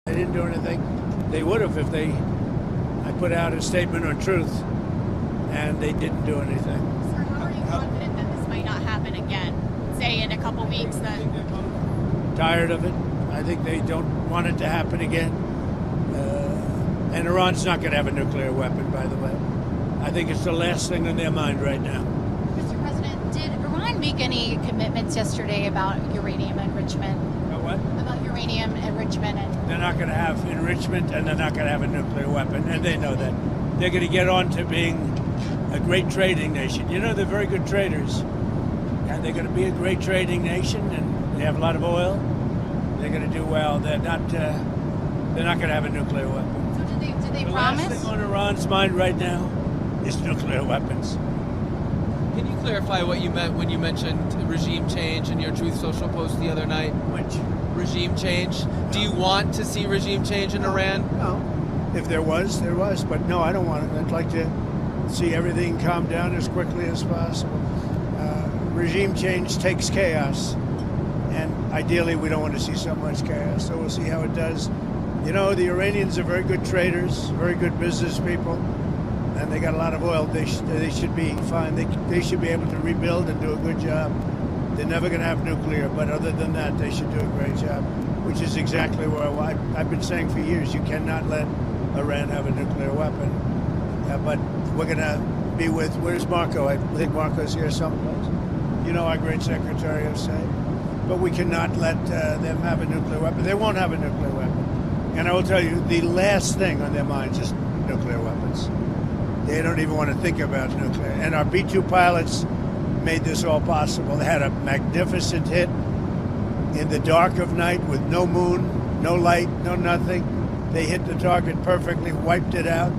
They didn't do anything. They would have if I put out a statement on truth, and they didn't do anything. Sir, how are you confident that this might not happen again? Say in a couple weeks that... Tired of it. I think they don't want it to happen again. And Iran's not going to have a nuclear weapon, by the way. I think it's the last thing on their mind right now. Mr. President, did Iran make any commitments yesterday about uranium enrichment? About what? About uranium enrichment. They're not going to have enrichment, and they're not going to have a nuclear weapon, and they know that. They're going to get on to being a great trading nation. You know, they're very good traders, and they're going to be a great trading nation, and they have a lot of oil. They're going to do well. They're not going to have a nuclear weapon. So did they The promise? last thing on Iran's mind right now is nuclear weapons. Can you clarify what you meant when you mentioned regime change in your Truth Social post the other night? Which? Regime change? Do you want to see regime change in Iran? No. If there was, there was. But no, I don't want it. I'd like to see everything calm down as quickly as possible. Regime change takes chaos. And ideally, we don't want to see so much chaos. So we'll see how it does. You know, the Iranians are very good traders, very good business people, and they got a lot of oil. They should be fine. They should be able to rebuild and do a good job. They're never going to have nuclear, but other than that, they should do a great job, which is exactly where I've been saying for years. You cannot let Iran have a nuclear weapon. But we're going to be with, where's Marco? I think Marco's here someplace. You know, our great Secretary of State. But we cannot let them have a nuclear weapon. They won't have a nuclear weapon. And I will tell you, the last thing on their minds is nuclear weapons. They don't even want to think about nuclear. And our B-2 pilots made this all possible. They had a magnificent hit in the dark of night with no moon, no light, no nothing. They hit the target perfectly, wiped it out.